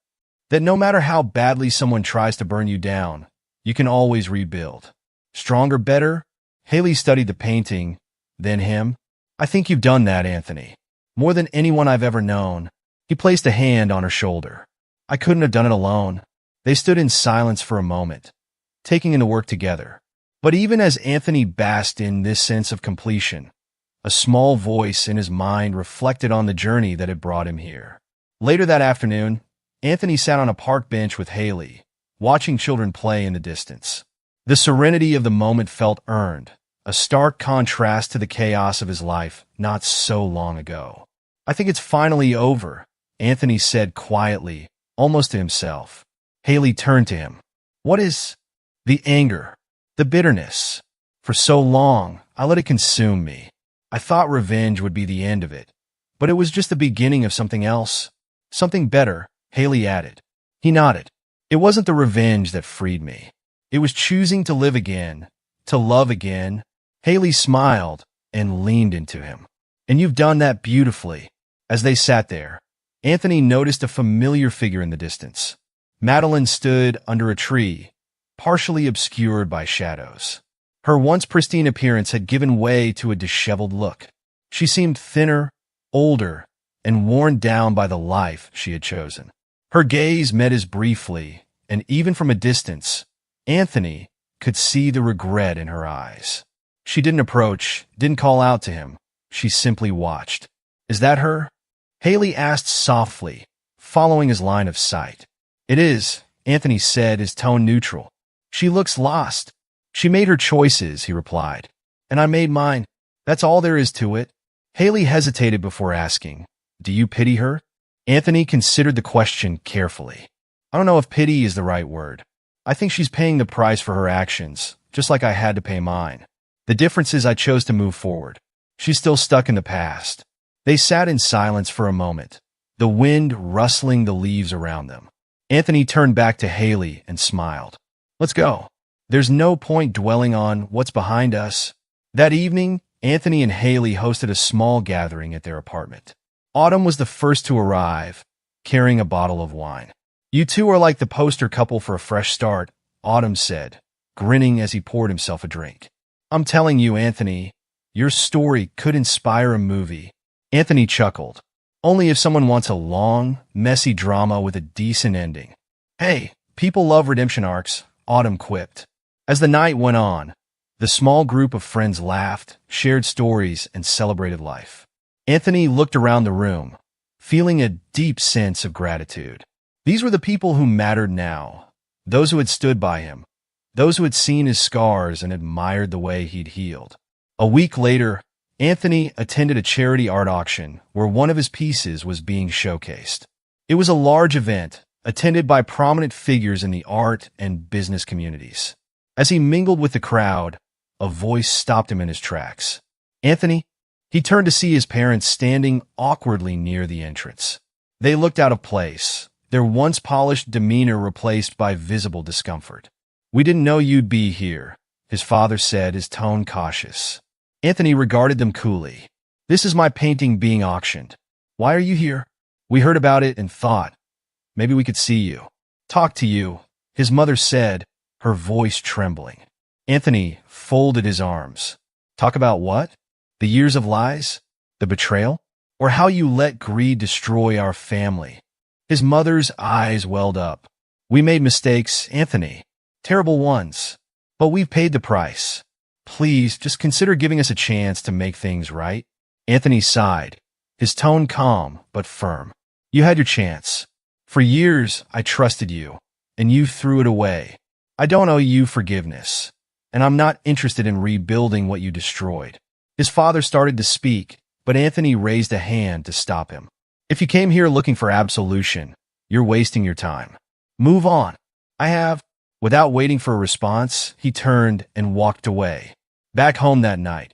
That no matter how badly someone tries to burn you down, you can always rebuild. Stronger, better?" Haley studied the painting, then him. "I think you've done that, Anthony. More than anyone I've ever known." He placed a hand on her shoulder. "I couldn't have done it alone." They stood in silence for a moment, taking in the work together. But even as Anthony basked in this sense of completion, a small voice in his mind reflected on the journey that had brought him here. Later that afternoon, Anthony sat on a park bench with Haley, watching children play in the distance. The serenity of the moment felt earned, a stark contrast to the chaos of his life not so long ago. "I think it's finally over," Anthony said quietly, almost to himself. Haley turned to him. "What is?" "The anger, the bitterness. For so long, I let it consume me. I thought revenge would be the end of it, but it was just the beginning of something else. Something better," Haley added. He nodded. "It wasn't the revenge that freed me. It was choosing to live again, to love again." Haley smiled and leaned into him. "And you've done that beautifully." As they sat there, Anthony noticed a familiar figure in the distance. Madeline stood under a tree, partially obscured by shadows. Her once pristine appearance had given way to a disheveled look. She seemed thinner, older, and worn down by the life she had chosen. Her gaze met his briefly, and even from a distance, Anthony could see the regret in her eyes. She didn't approach, didn't call out to him. She simply watched. "Is that her?" Haley asked softly, following his line of sight. "It is," Anthony said, his tone neutral. "She looks lost." "She made her choices," he replied. "And I made mine. That's all there is to it." Haley hesitated before asking, "Do you pity her?" Anthony considered the question carefully. "I don't know if pity is the right word. I think she's paying the price for her actions, just like I had to pay mine. The difference is I chose to move forward. She's still stuck in the past." They sat in silence for a moment, the wind rustling the leaves around them. Anthony turned back to Haley and smiled. "Let's go. There's no point dwelling on what's behind us." That evening, Anthony and Haley hosted a small gathering at their apartment. Autumn was the first to arrive, carrying a bottle of wine. "You two are like the poster couple for a fresh start," Autumn said, grinning as he poured himself a drink. "I'm telling you, Anthony, your story could inspire a movie." Anthony chuckled. "Only if someone wants a long, messy drama with a decent ending." "Hey, people love redemption arcs," Autumn quipped. As the night went on, the small group of friends laughed, shared stories, and celebrated life. Anthony looked around the room, feeling a deep sense of gratitude. These were the people who mattered now, those who had stood by him, those who had seen his scars and admired the way he'd healed. A week later, Anthony attended a charity art auction where one of his pieces was being showcased. It was a large event, attended by prominent figures in the art and business communities. As he mingled with the crowd, a voice stopped him in his tracks. "Anthony?" He turned to see his parents standing awkwardly near the entrance. They looked out of place, their once polished demeanor replaced by visible discomfort. "We didn't know you'd be here," his father said, his tone cautious. Anthony regarded them coolly. "This is my painting being auctioned. Why are you here?" "We heard about it and thought, maybe we could see you. Talk to you," his mother said, her voice trembling. Anthony folded his arms. "Talk about what? The years of lies? The betrayal? Or how you let greed destroy our family?" His mother's eyes welled up. "We made mistakes, Anthony. Terrible ones. But we've paid the price. Please, just consider giving us a chance to make things right." Anthony sighed, his tone calm but firm. "You had your chance. For years, I trusted you, and you threw it away. I don't owe you forgiveness, and I'm not interested in rebuilding what you destroyed." His father started to speak, but Anthony raised a hand to stop him. "If you came here looking for absolution, you're wasting your time. Move on." "I have." Without waiting for a response, he turned and walked away. Back home that night,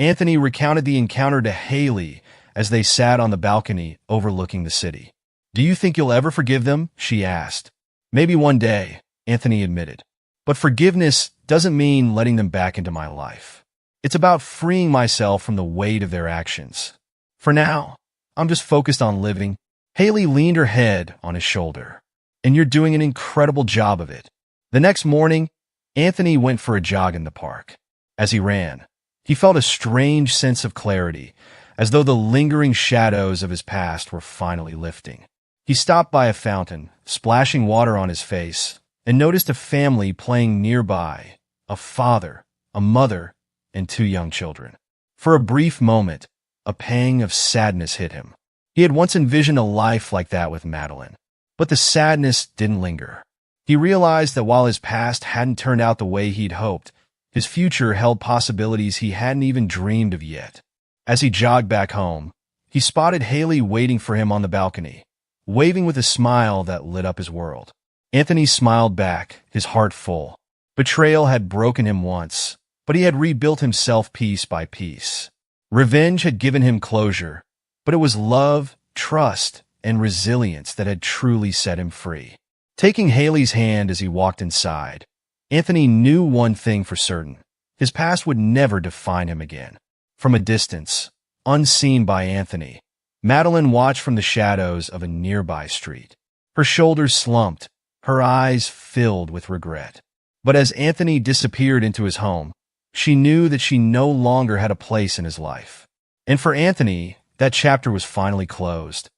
Anthony recounted the encounter to Haley as they sat on the balcony overlooking the city. "Do you think you'll ever forgive them?" she asked. "Maybe one day," Anthony admitted. "But forgiveness doesn't mean letting them back into my life. It's about freeing myself from the weight of their actions. For now, I'm just focused on living." Haley leaned her head on his shoulder. "And you're doing an incredible job of it." The next morning, Anthony went for a jog in the park. As he ran, he felt a strange sense of clarity, as though the lingering shadows of his past were finally lifting. He stopped by a fountain, splashing water on his face, and noticed a family playing nearby, a father, a mother, and 2 young children. For a brief moment, a pang of sadness hit him. He had once envisioned a life like that with Madeline, but the sadness didn't linger. He realized that while his past hadn't turned out the way he'd hoped, his future held possibilities he hadn't even dreamed of yet. As he jogged back home, he spotted Haley waiting for him on the balcony, waving with a smile that lit up his world. Anthony smiled back, his heart full. Betrayal had broken him once, but he had rebuilt himself piece by piece. Revenge had given him closure, but it was love, trust, and resilience that had truly set him free. Taking Haley's hand as he walked inside, Anthony knew one thing for certain: his past would never define him again. From a distance, unseen by Anthony, Madeline watched from the shadows of a nearby street. Her shoulders slumped, her eyes filled with regret. But as Anthony disappeared into his home, she knew that she no longer had a place in his life. And for Anthony, that chapter was finally closed.